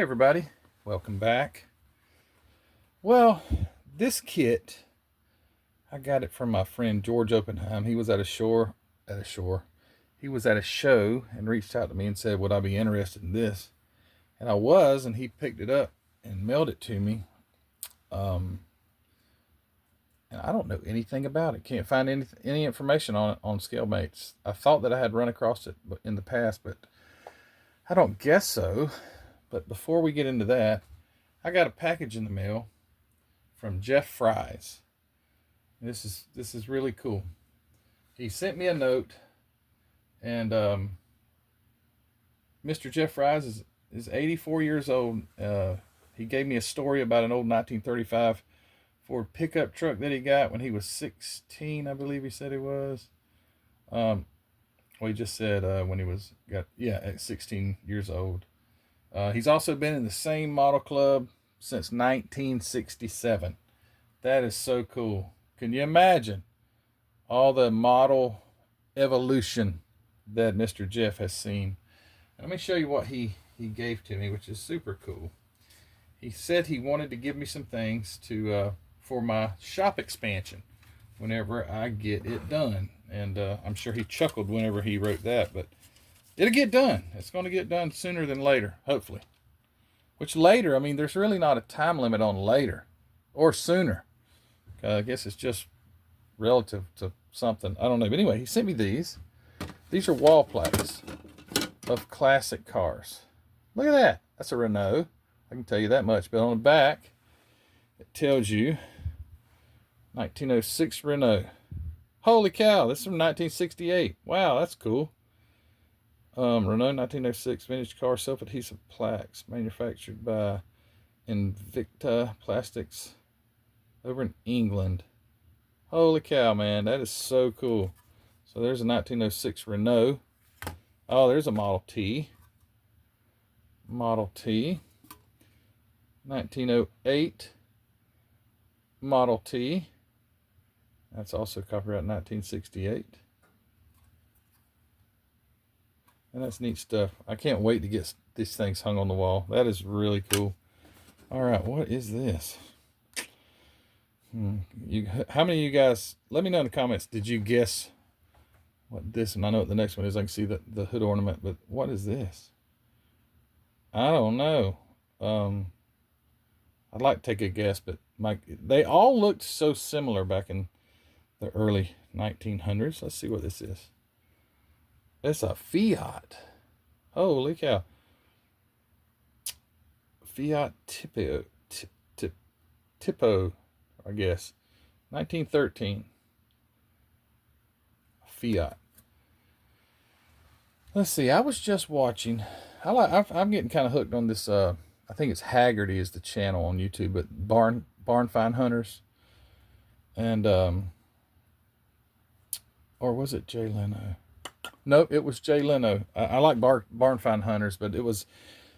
everybody, welcome back. Well, this kit, I got it from my friend George Oppenheim. He was He was at a show and reached out to me and said, would I be interested in this? And I was, and he picked it up and mailed it to me. And I don't know anything about it. Can't find any information on it on ScaleMates. I thought that I had run across it in the past, but I don't guess so. But before we get into that, I got a package in the mail from Jeff Fries. This is really cool. He sent me a note, and Mr. Jeff Fries is 84 years old. He gave me a story about an old 1935 Ford pickup truck that he got when he was 16, I believe he said he was. Well, he just said when he was at 16 years old. He's also been in the same model club since 1967. That is so cool. Can you imagine all the model evolution that Mr. Jeff has seen? Let me show you what he gave to me, which is super cool. He said he wanted to give me some things to for my shop expansion whenever I get it done. And I'm sure he chuckled whenever he wrote that, but it'll get done. It's going to get done sooner than later, hopefully. Which later, I mean, there's really not a time limit on later or sooner. I guess it's just relative to something. I don't know. But anyway, he sent me these. These are wall plaques of classic cars. Look at that. That's a Renault. I can tell you that much. But on the back, it tells you 1906 Renault. Holy cow, this is from 1968. Wow, that's cool. Renault 1906 vintage car, self-adhesive plaques, manufactured by Invicta Plastics over in England. Holy cow, man, that is so cool. So there's a 1906 Renault. Oh, there's a Model T. Model T. 1908 Model T. That's also copyright 1968. And that's neat stuff. I can't wait to get these things hung on the wall. That is really cool. All right, what is this? How many of you guys, let me know in the comments, did you guess what this, and I know what the next one is. I can see the hood ornament, but what is this? I don't know. I'd like to take a guess, but they all looked so similar back in the early 1900s. Let's see what this is. It's a Fiat. Holy cow. Fiat Tipo, I guess. 1913. Fiat. Let's see. I was just watching. I'm getting kind of hooked on this. I think it's Haggerty is the channel on YouTube, but Barn Find Hunters, and or was it Jay Leno? Nope, it was Jay Leno. I like Barn Find Hunters, but it was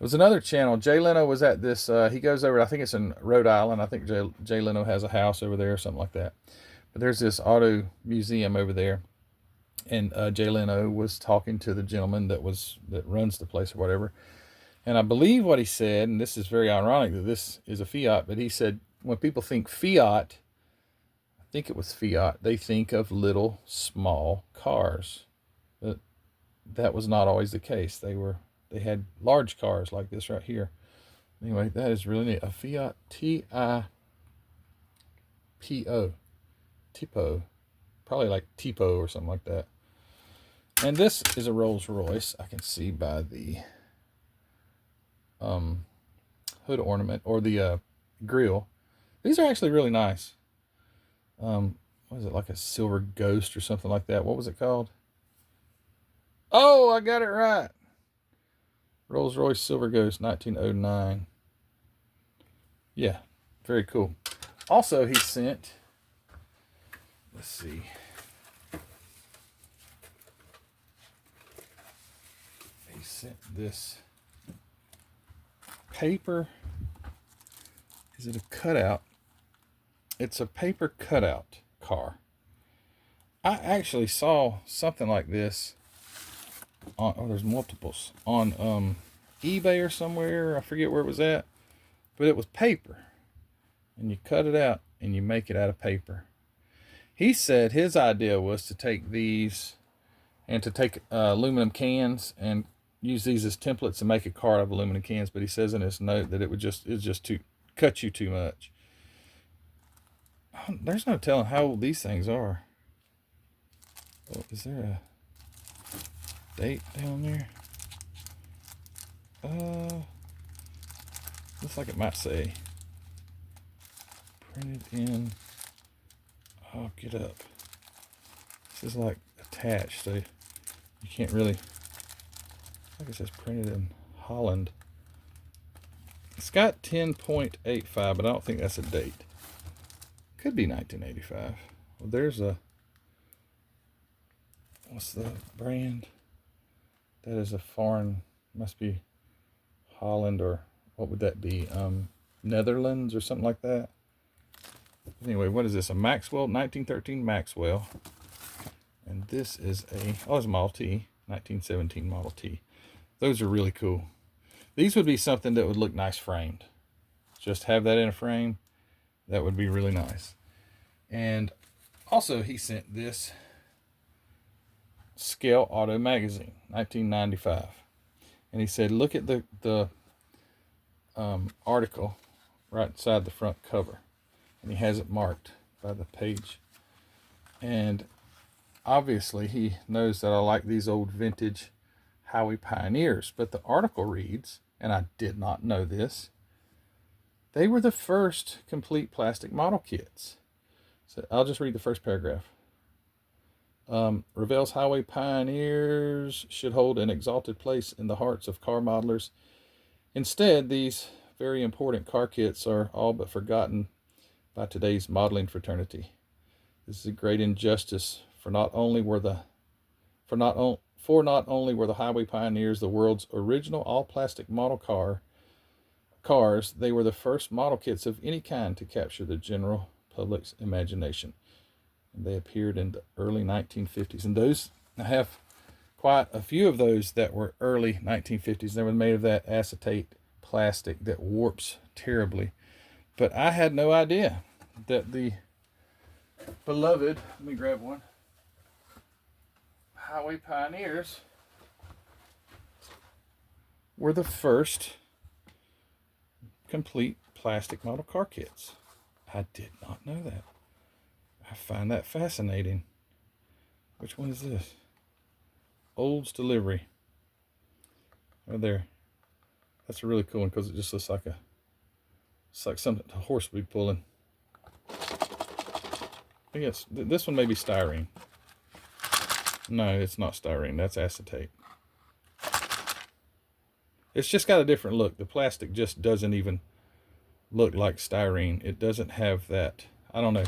another channel. Jay Leno was at this. He goes over. I think it's in Rhode Island. I think Jay Leno has a house over there or something like that. But there's this auto museum over there, and Jay Leno was talking to the gentleman that runs the place or whatever. And I believe what he said, and this is very ironic that this is a Fiat, but he said when people think Fiat, I think it was Fiat, they think of little small cars. But that was not always the case. They had large cars like this right here. Anyway, that is really neat. A Fiat Tipo. Tipo. Probably like Tipo or something like that. And this is a Rolls Royce. I can see by the hood ornament or the grill. These are actually really nice. What is it, like a Silver Ghost or something like that? What was it called? Oh, I got it right. Rolls Royce Silver Ghost 1909. Yeah, very cool. Also, he sent, let's see. He sent this paper. Is it a cutout? It's a paper cutout car. I actually saw something like this on, oh, there's multiples on eBay or somewhere. I forget where it was at, but it was paper, and you cut it out and you make it out of paper. He said his idea was to take these and to take aluminum cans and use these as templates and make a car out of aluminum cans. But he says in his note that it's just too cut you too much. There's no telling how old these things are. Oh, is there a date down there? Looks like it might say printed in. Oh, get up. This is like attached, so you can't really. I think it says printed in Holland. It's got 10.85, but I don't think that's a date. Could be 1985. Well, there's a. What's the brand? That is a foreign. Must be Holland, or what would that be? Netherlands or something like that. Anyway, what is this? A Maxwell, 1913 Maxwell. And this is it's a Model T, 1917 Model T. Those are really cool. These would be something that would look nice framed. Just have that in a frame. That would be really nice. And also he sent this Scale Auto Magazine, 1995. And he said, look at the article right inside the front cover. And he has it marked by the page. And obviously he knows that I like these old vintage Howie Pioneers. But the article reads, and I did not know this, they were the first complete plastic model kits. So I'll just read the first paragraph. Revell's Highway Pioneers should hold an exalted place in the hearts of car modelers. Instead, these very important car kits are all but forgotten by today's modeling fraternity. This is a great injustice, for not only were the Highway Pioneers the world's original all-plastic model cars, they were the first model kits of any kind to capture the general public's imagination. And they appeared in the early 1950s. And those, I have quite a few of those that were early 1950s. They were made of that acetate plastic that warps terribly. But I had no idea that the beloved, let me grab one, Highway Pioneers were the first complete plastic model car kits. I did not know that. I find that fascinating. Which one is this? Olds Delivery. Right there. That's a really cool one because it just looks like it's like something a horse would be pulling. I guess this one may be styrene. No, it's not styrene. That's acetate. It's just got a different look. The plastic just doesn't even look like styrene. It doesn't have that. I don't know.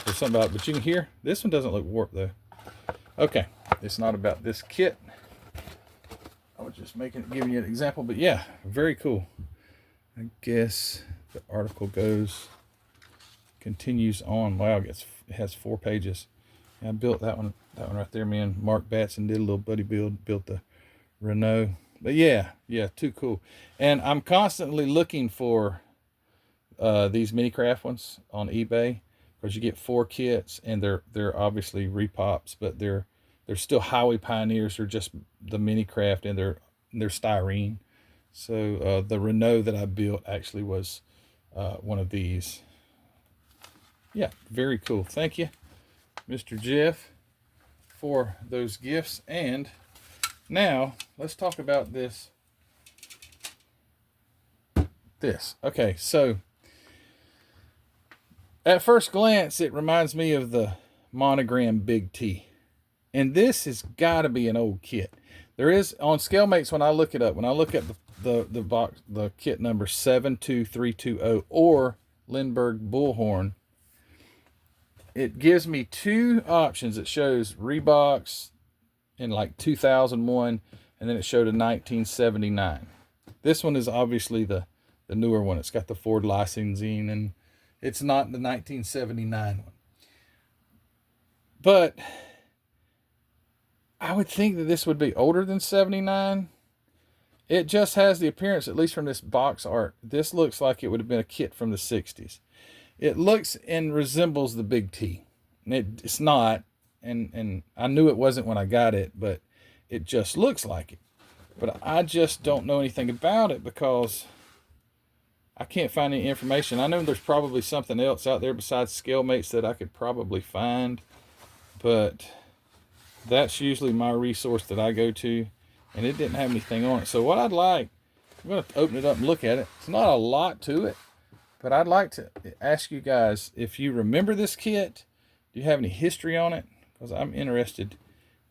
There's something about it, but you can hear this one doesn't look warped though. Okay, it's not about this kit. I was just giving you an example, but yeah, very cool. I guess the article continues on. Wow, it has 4 pages. I built that one right there. Me and Mark Batson did a little buddy built the Renault. But yeah, too cool. And I'm constantly looking for these mini craft ones on eBay, because you get 4 kits, and they're obviously repops, but they're still Highway Pioneers. They're just the mini craft, and they're styrene. So the Renault that I built actually was one of these. Yeah, very cool. Thank you, Mr. Jeff, for those gifts. And now let's talk about this. Okay, so at first glance, it reminds me of the Monogram Big T. And this has got to be an old kit. There is, on ScaleMates, when I look it up, when I look at the box, the kit number 72320 or Lindberg Bull Horn, it gives me 2 options. It shows Reeboks in like 2001, and then it showed a 1979. This one is obviously the newer one. It's got the Ford licensing, and it's not the 1979 one. But I would think that this would be older than 79. It just has the appearance, at least from this box art, this looks like it would have been a kit from the 60s. It looks and resembles the Big T. It's not, and I knew it wasn't when I got it, but it just looks like it. But I just don't know anything about it because I can't find any information. I know there's probably something else out there besides scale mates that I could probably find, but that's usually my resource that I go to, and it didn't have anything on it. So what I'd like, I'm going to open it up and look at it. It's not a lot to it, but I'd like to ask you guys if you remember this kit. Do you have any history on it? Because I'm interested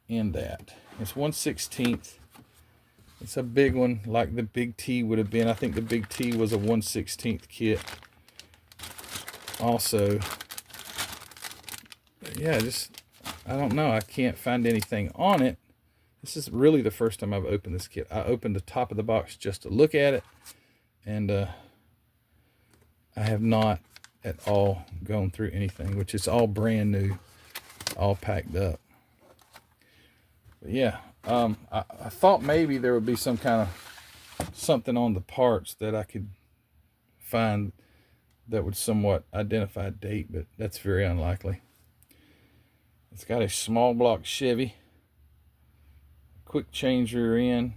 in that. It's 1/16. It's a big one, like the Big T would have been. I think the Big T was a 1/16 kit. Also, yeah, just, I don't know. I can't find anything on it. This is really the first time I've opened this kit. I opened the top of the box just to look at it, and I have not at all gone through anything, which is all brand new, all packed up. But yeah, I thought maybe there would be some kind of something on the parts that I could find that would somewhat identify a date, but that's very unlikely. It's got a small block Chevy, quick change rear end.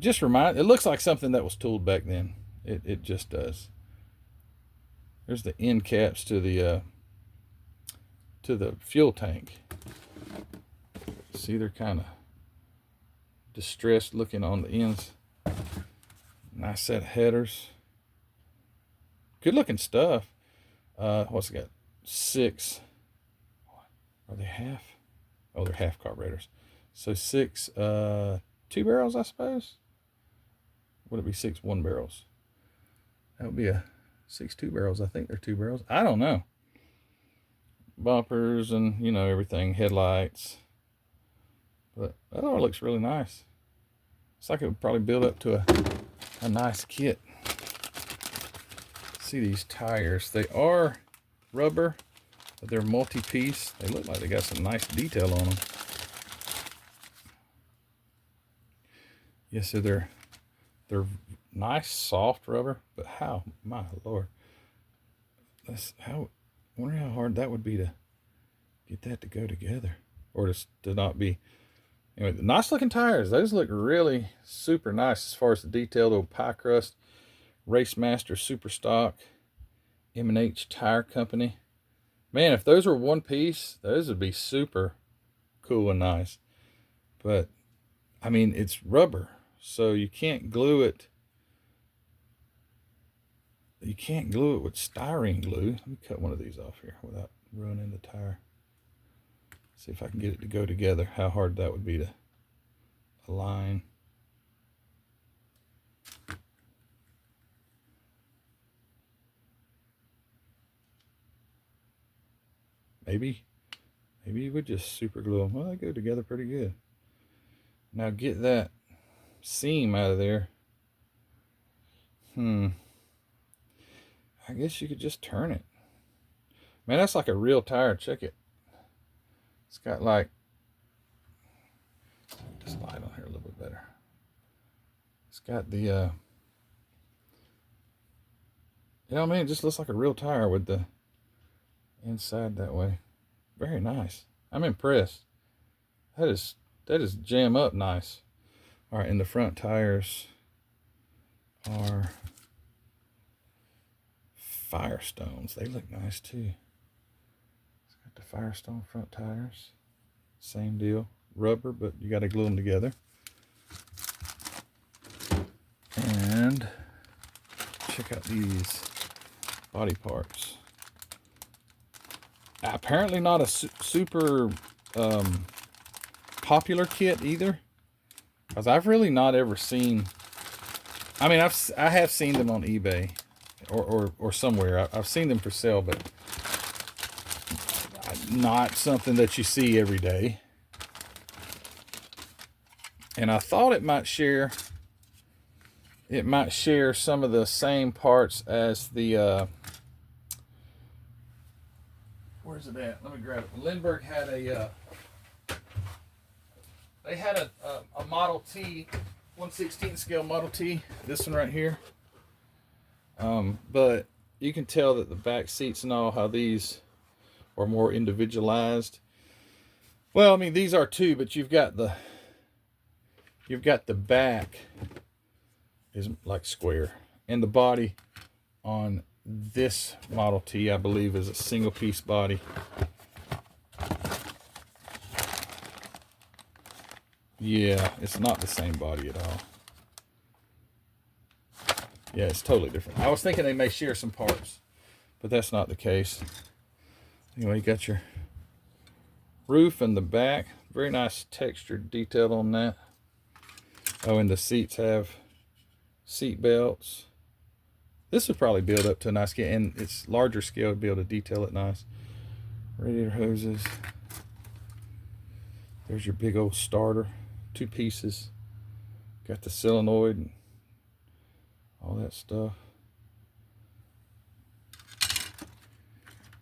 It looks like something that was tooled back then. It just does. There's the end caps to the fuel tank. See, they're kind of distressed looking on the ends. Nice set of headers. Good looking stuff. What's it got? 6. Are they half? Oh, they're half carburetors. So 6 2 barrels, I suppose. Would it be 6 1 barrels? That would be a 6 2 barrels. I think they're 2 barrels. I don't know. Bumpers and, you know, everything. Headlights. But that all looks really nice. It's like it would probably build up to a nice kit. See these tires. They are rubber, but they're multi-piece. They look like they got some nice detail on them. Yes, so they're nice, soft rubber, but how, my Lord. I wonder how hard that would be to get that to go together. Or to not be. Anyway, nice looking tires. Those look really super nice as far as the detailed old pie crust. Race Master Super Stock. M&H Tire Company. Man, if those were one piece, those would be super cool and nice. But, I mean, it's rubber. So you can't glue it. You can't glue it with styrene glue. Let me cut one of these off here without ruining the tire. See if I can get it to go together. How hard that would be to align. Maybe you would just super glue them. Well, they go together pretty good. Now get that seam out of there. I guess you could just turn it. Man, that's like a real tire. Check it. It's got like, this light on here a little bit better. It's got the, you know what I mean? It just looks like a real tire with the inside that way. Very nice. I'm impressed. That is jam up nice. All right, and the front tires are Firestones. They look nice too. It's got the Firestone front tires. Same deal. Rubber, but you got to glue them together. And check out these body parts. Apparently not a super popular kit either, because I've really not ever seen. I mean, I have seen them on eBay or somewhere. I've seen them for sale, but not something that you see every day. And I thought it might share some of the same parts as the where's it at? Let me grab it. Lindberg had a they had a Model T 1/16 scale Model T. This one right here. But you can tell that the back seats and all, how these are more individualized. Well, I mean, these are too, but you've got the back is like square, and the body on this Model T, I believe, is a single piece body. Yeah, it's not the same body at all. Yeah, it's totally different. I was thinking they may share some parts, but that's not the case. Anyway, you got your roof and the back. Very nice textured detail on that. Oh, and the seats have seat belts. This would probably build up to a nice scale, and it's larger scale to be able to detail it nice. Radiator hoses. There's your big old starter. 2 pieces. Got the solenoid and all that stuff.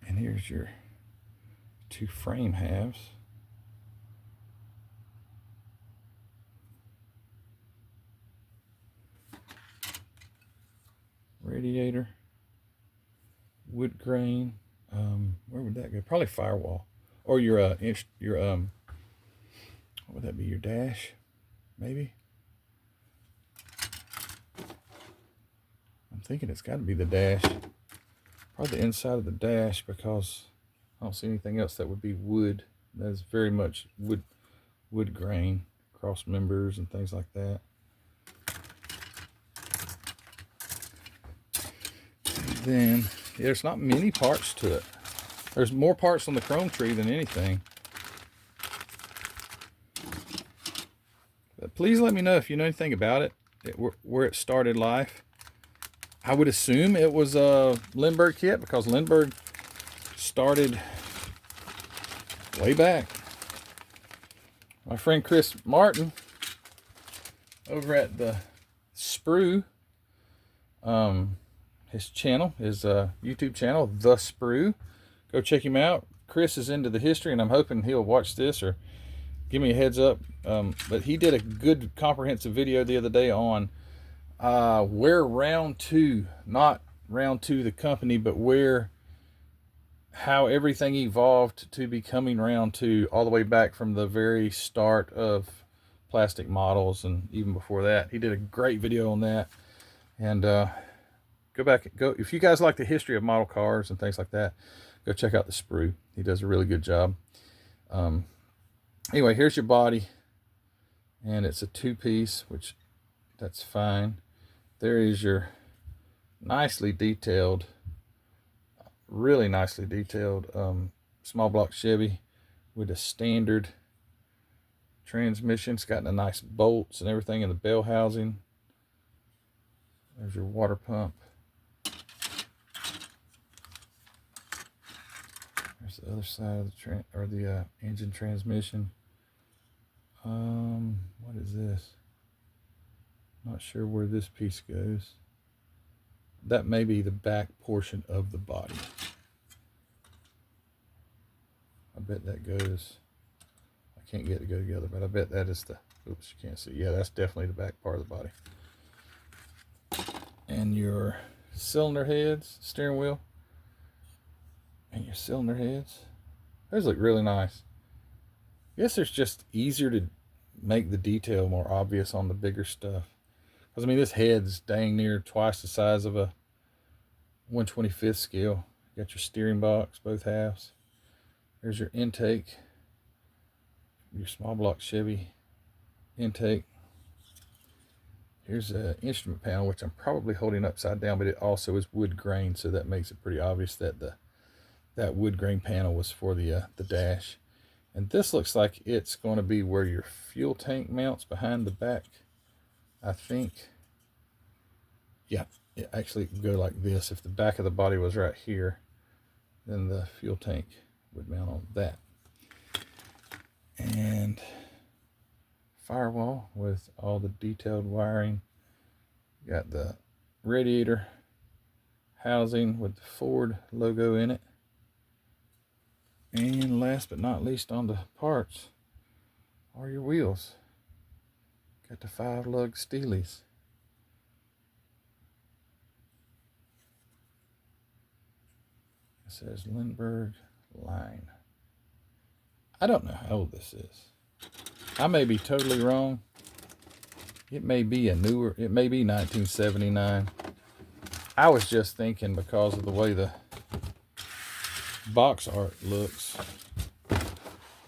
And here's your 2 frame halves. Radiator, wood grain. Where would that go? Probably firewall, or your what would that be? Your dash, maybe. I'm thinking it's got to be the dash. Probably the inside of the dash, because I don't see anything else that would be wood. That's very much wood grain, cross members and things like that. Then there's not many parts to it. There's more parts on the chrome tree than anything. But please let me know if you know anything about it, where it started life. I would assume it was a Lindberg kit, because Lindberg started way back. My friend Chris Martin over at the Sprue, his channel, his YouTube channel, The Sprue. Go check him out. Chris is into the history, and I'm hoping he'll watch this or give me a heads up. But he did a good comprehensive video the other day on where Round 2, not Round 2 the company, but how everything evolved to becoming Round 2, all the way back from the very start of plastic models, and even before that. He did a great video on that. And go if you guys like the history of model cars and things like that, go check out the Sprue. He does a really good job. Anyway, here's your body, and it's a 2-piece, which that's fine. There is your nicely detailed, really nicely detailed small block Chevy with a standard transmission. It's got the nice bolts and everything in the bell housing. There's your water pump. There's the other side of the engine transmission. What is this? Not sure where this piece goes. That may be the back portion of the body. I bet that goes, I can't get it to go together, but I bet that is the, oops, you can't see. Yeah, that's definitely the back part of the body. And your cylinder heads, steering wheel, and your cylinder heads. Those look really nice. I guess it's just easier to make the detail more obvious on the bigger stuff. Because, I mean, this head's dang near twice the size of a 1/25th scale. You got your steering box, both halves. There's your intake, your small block Chevy intake. Here's an instrument panel, which I'm probably holding upside down, but it also is wood grain, so that makes it pretty obvious that that wood grain panel was for the dash. And this looks like it's going to be where your fuel tank mounts behind the back, I think. Yeah, it actually would go like this. If the back of the body was right here, then the fuel tank would mount on that. And firewall with all the detailed wiring. Got the radiator housing with the Ford logo in it. And last but not least on the parts are your wheels. Got the 5-lug Steelies. It says Lindberg line. I don't know how old this is. I may be totally wrong. It may be it may be 1979. I was just thinking because of the way the box art looks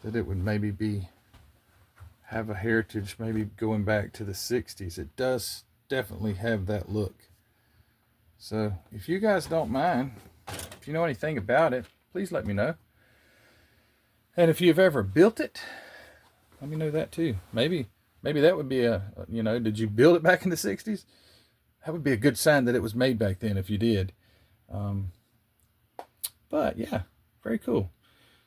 that it would maybe have a heritage, maybe going back to the 60s. It does definitely have that look. So if you guys don't mind, if you know anything about it, please let me know. And if you've ever built it, let me know that too. Maybe that would be did you build it back in the 60s? That would be a good sign that it was made back then if you did. But yeah, very cool.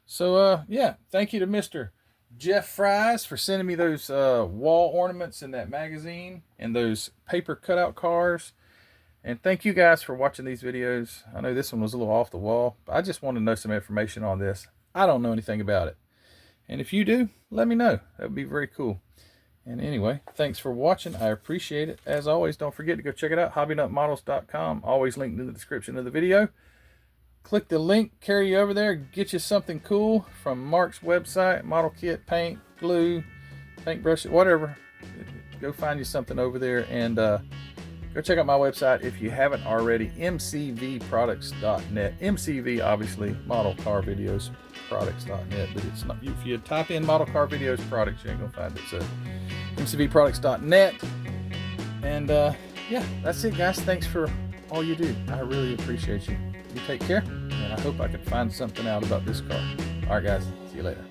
So yeah, thank you to Mr. Jeff Fries for sending me those wall ornaments in that magazine and those paper cutout cars. And thank you guys for watching these videos. I know this one was a little off the wall, but I just wanted to know some information on this. I don't know anything about it. And if you do, let me know. That would be very cool. And anyway, thanks for watching. I appreciate it. As always, don't forget to go check it out, hobbynutmodels.com. Always linked in the description of the video. Click the link, carry you over there, get you something cool from Mark's website, model kit, paint, glue, paintbrush, whatever. Go find you something over there, and go check out my website if you haven't already, mcvproducts.net. MCV, obviously, model car videos products.net, but it's not. If you type in model car videos products, you ain't gonna find it. So mcvproducts.net. And yeah, that's it, guys. Thanks for all you do. I really appreciate you. You take care, and I hope I can find something out about this car. All right, guys. See you later.